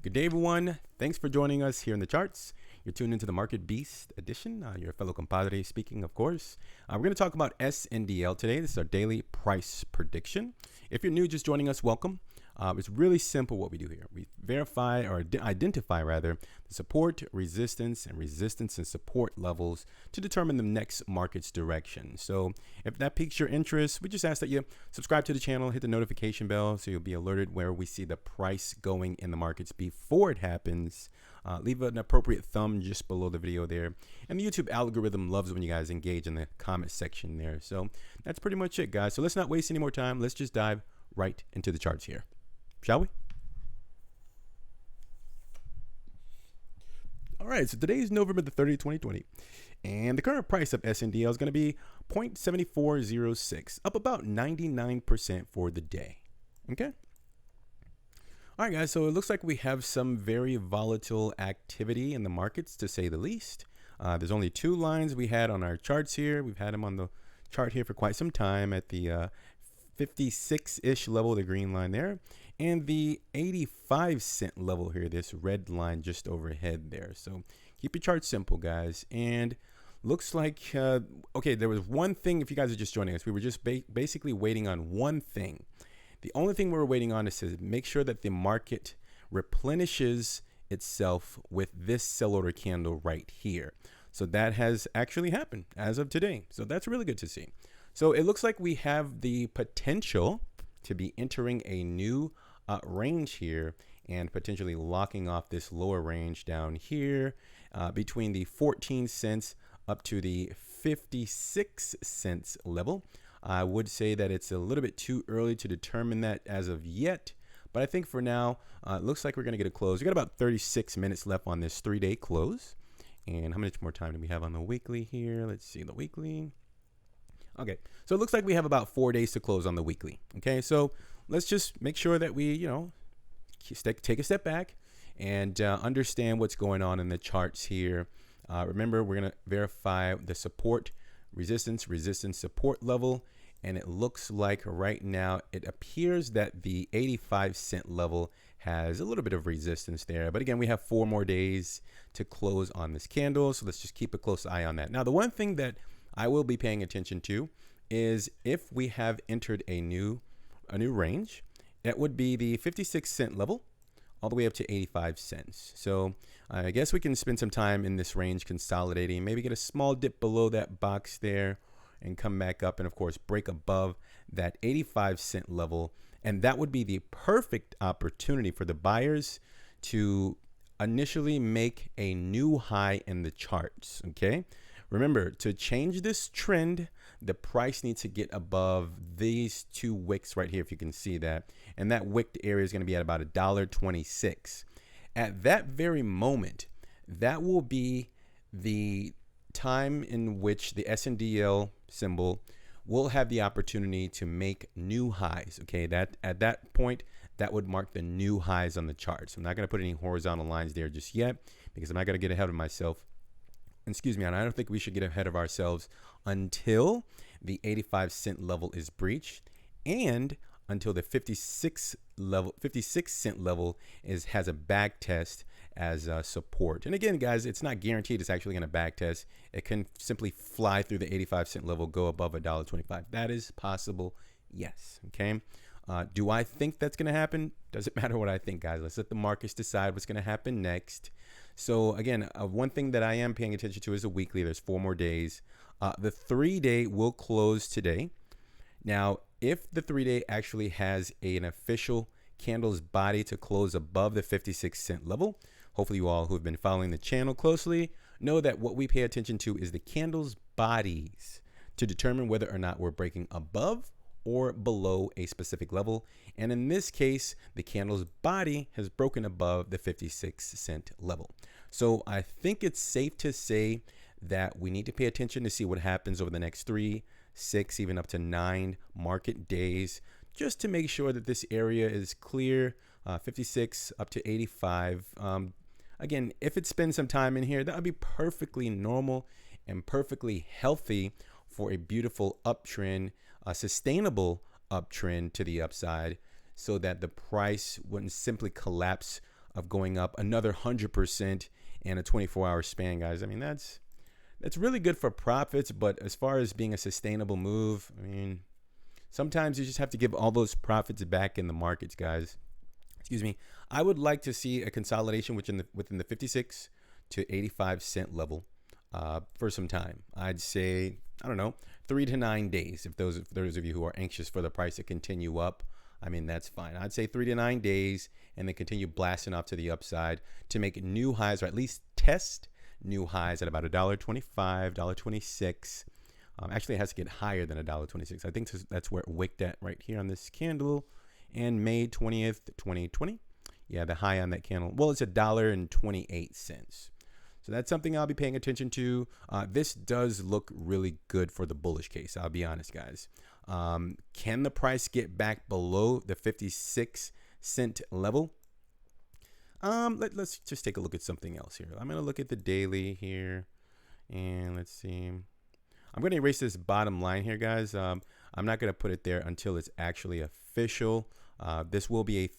Good day, everyone. Thanks for joining us here in the charts. You're tuned into the Market Beast edition. Your fellow compadre speaking, of course. We're going to talk about Sndl today. This is our daily price prediction. If you're new, just joining us, welcome. It's really simple what we do here. We verify or identify rather the support, resistance, and support levels to determine the next market's direction. So if that piques your interest, we just ask that you subscribe to the channel, hit the notification bell so you'll be alerted where we see the price going in the markets before it happens. Leave an appropriate thumb just below the video there. And the YouTube algorithm loves when you guys engage in the comment section there. So that's pretty much it, guys. So let's not waste any more time. Let's just dive right into the charts here. Shall we? All right, so today is November the 30th, 2020, and the current price of Sndl is going to be 0.7406, up about 99% for the day. Okay. All right, guys, so it looks like we have some very volatile activity in the markets, to say the least. There's only two lines we had on our charts here. We've had them on the chart here for quite some time at the 56-ish level, the green line there, and the 85-cent level here, this red line just overhead there. So keep your chart simple, guys. And looks like, okay, there was one thing, if you guys are just joining us, we were just basically waiting on one thing. The only thing we were waiting on is to make sure that the market replenishes itself with this sell order candle right here. So that has actually happened as of today. So that's really good to see. So it looks like we have the potential to be entering a new range here and potentially locking off this lower range down here between the 14 cents up to the 56 cents level. I would say that it's a little bit too early to determine that as of yet, but I think for now, it looks like we're going to get a close. We got about 36 minutes left on this 3-day close. And how much more time do we have on the weekly here? Let's see the weekly. Okay, so it looks like we have about 4 days to close on the weekly. Okay, so let's just make sure that we, take a step back and understand what's going on in the charts here. Remember, we're going to verify the support, resistance, support level. And it looks like right now it appears that the 85-cent level has a little bit of resistance there. But again, we have 4 more days to close on this candle. So let's just keep a close eye on that. Now, the one thing that I will be paying attention to is if we have entered a new range, that would be the 56-cent level all the way up to 85 cents. So I guess we can spend some time in this range consolidating, maybe get a small dip below that box there and come back up and of course break above that 85-cent level. And that would be the perfect opportunity for the buyers to initially make a new high in the charts. Okay. Remember, to change this trend, the price needs to get above these two wicks right here, if you can see that. And that wick area is going to be at about $1.26. At that very moment, that will be the time in which the Sndl symbol will have the opportunity to make new highs. Okay, that at that point, that would mark the new highs on the chart. So I'm not going to put any horizontal lines there just yet because I'm not going to get ahead of myself. Excuse me, and I don't think we should get ahead of ourselves until the 85-cent level is breached and until the 56 cent level has a back test as support. And again, guys, it's not guaranteed it's actually going to back test. It can simply fly through the 85-cent level, go above $1.25. That is possible, yes. Okay. Do I think that's going to happen? Doesn't matter what I think, guys. Let's let the markets decide what's going to happen next. So again, one thing that I am paying attention to is the weekly. There's 4 more days. The 3-day will close today. Now, if the 3-day actually has an official candle's body to close above the 56-cent level, hopefully you all who have been following the channel closely know that what we pay attention to is the candle's bodies to determine whether or not we're breaking above or below a specific level. And in this case, the candle's body has broken above the 56-cent level. So I think it's safe to say that we need to pay attention to see what happens over the next 3, 6, even up to 9 market days, just to make sure that this area is clear, 56 up to 85. Again, if it spends some time in here, that would be perfectly normal and perfectly healthy for a beautiful uptrend, a sustainable uptrend to the upside, so that the price wouldn't simply collapse of going up another 100% in a 24-hour span, guys. I mean, that's really good for profits, but as far as being a sustainable move, I mean, sometimes you just have to give all those profits back in the markets, guys. Excuse me. I would like to see a consolidation within the 56 to 85 cent level for some time. I'd say, I don't know, 3 to 9 days. If those of you who are anxious for the price to continue up, I mean, that's fine. I'd say 3 to 9 days and then continue blasting off to the upside to make new highs, or at least test new highs at about $1.25, $1.26. Actually, it has to get higher than $1.26. I think that's where it wicked at right here on this candle in May 20th, 2020. Yeah, the high on that candle. Well, it's $1.28. So that's something I'll be paying attention to. This does look really good for the bullish case. I'll be honest, guys. Can the price get back below the 56 cent level? Let's just take a look at something else here. I'm going to look at the daily here, and let's see. I'm going to erase this bottom line here, guys. I'm not going to put it there until it's actually official. This will be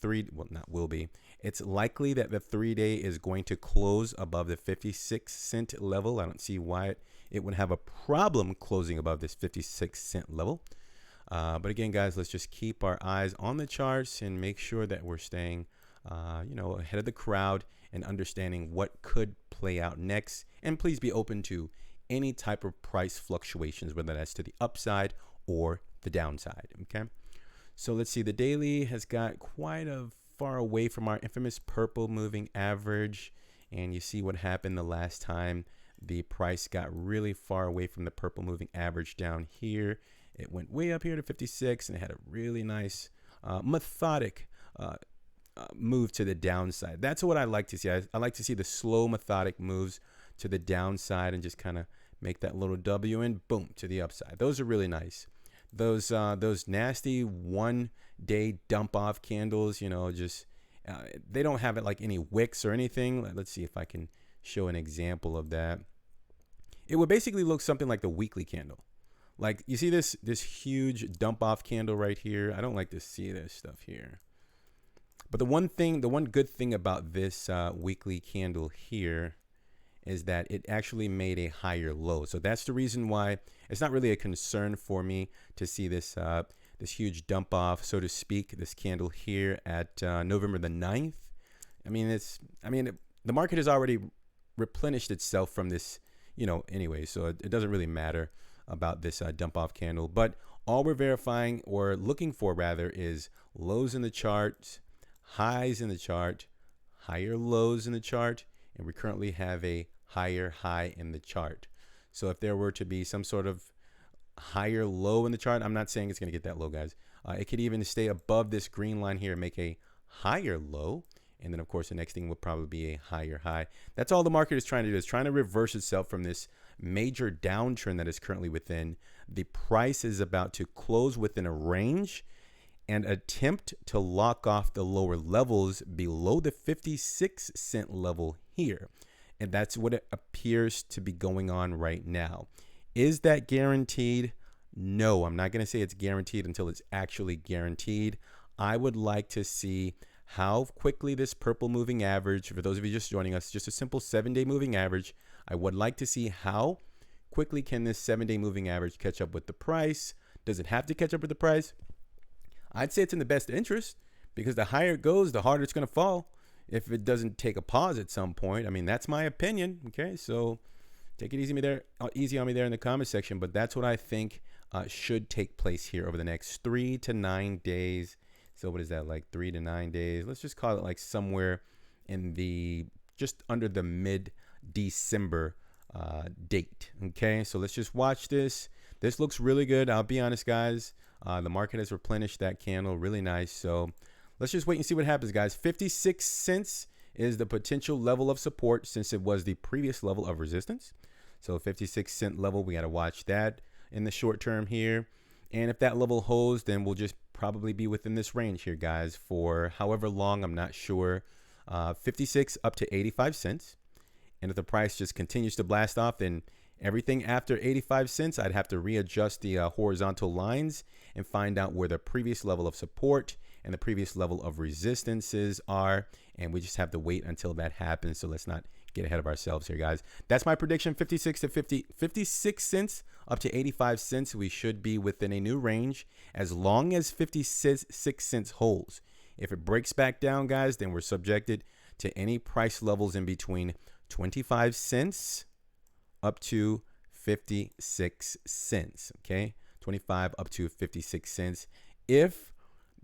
it's likely that the 3-day is going to close above the 56 cent level. I don't see why it would have a problem closing above this 56 cent level. But again, guys, let's just keep our eyes on the charts and make sure that we're staying, ahead of the crowd and understanding what could play out next. And please be open to any type of price fluctuations, whether that's to the upside or the downside. Okay. So let's see. The daily has got quite a far away from our infamous purple moving average. And you see what happened the last time the price got really far away from the purple moving average down here. It went way up here to 56 and it had a really nice methodic move to the downside. That's what I like to see. I like to see the slow methodic moves to the downside and just kind of make that little W and boom to the upside. Those are really nice. Those nasty 1-day dump off candles, they don't have it like any wicks or anything. Let's see if I can show an example of that. It would basically look something like the weekly candle. Like you see this huge dump off candle right here. I don't like to see this stuff here. But the one good thing about this weekly candle here is that it actually made a higher low. So that's the reason why it's not really a concern for me to see this this huge dump off, so to speak, this candle here at November the 9th. The market has already replenished itself from this, anyway, so it doesn't really matter about this dump off candle. But all we're verifying or looking for rather is lows in the chart, highs in the chart, higher lows in the chart, and we currently have a higher high in the chart. So if there were to be some sort of higher low in the chart, I'm not saying it's going to get that low, guys. It could even stay above this green line here and make a higher low. And then, of course, the next thing will probably be a higher high. That's all the market is trying to do, is trying to reverse itself from this major downtrend that is currently within. The price is about to close within a range and attempt to lock off the lower levels below the 56 cent level here. And that's what it appears to be going on right now. Is that guaranteed? No, I'm not going to say it's guaranteed until it's actually guaranteed. I would like to see how quickly this purple moving average, for those of you just joining us, just a simple 7-day moving average. I would like to see how quickly can this 7-day moving average catch up with the price. Does it have to catch up with the price? I'd say it's in the best interest, because the higher it goes, the harder it's going to fall if it doesn't take a pause at some point. I mean, that's my opinion. Okay, so take it easy on me there in the comment section. But that's what I think should take place here over the next 3 to 9 days. So what is that, like 3 to 9 days? Let's just call it like somewhere in the just under the mid-December date. Okay, so let's just watch this. This looks really good. I'll be honest, guys. The market has replenished that candle really nice. So let's just wait and see what happens, guys. 56 cents is the potential level of support since it was the previous level of resistance. So 56 cent level, we got to watch that in the short term here. And if that level holds, then we'll just probably be within this range here, guys, for however long, I'm not sure. 56 up to 85 cents. And if the price just continues to blast off, then everything after 85 cents, I'd have to readjust the horizontal lines and find out where the previous level of support and the previous level of resistances are, and we just have to wait until that happens. So let's not get ahead of ourselves here, guys. That's my prediction. 56 cents up to 85 cents. We should be within a new range as long as 56 cents holds. If it breaks back down, guys, then we're subjected to any price levels in between 25 cents up to 56 cents. Okay, 25 up to 56 cents. If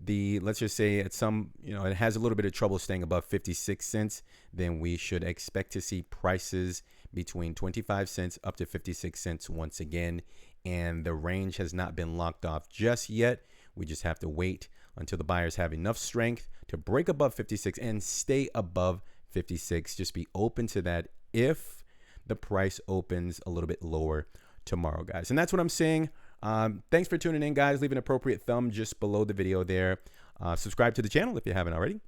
let's just say at some, it has a little bit of trouble staying above 56 cents, then we should expect to see prices between 25 cents up to 56 cents once again. And the range has not been locked off just yet. We just have to wait until the buyers have enough strength to break above 56 and stay above 56. Just be open to that if the price opens a little bit lower tomorrow, guys. And that's what I'm saying. Thanks for tuning in, guys. Leave an appropriate thumb just below the video there. Subscribe to the channel if you haven't already.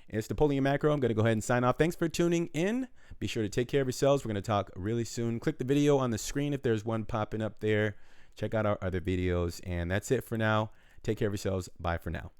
It's Napolean Macro. I'm going to go ahead and sign off. Thanks for tuning in. Be sure to take care of yourselves. We're going to talk really soon. Click the video on the screen if there's one popping up there. Check out our other videos. And that's it for now. Take care of yourselves. Bye for now.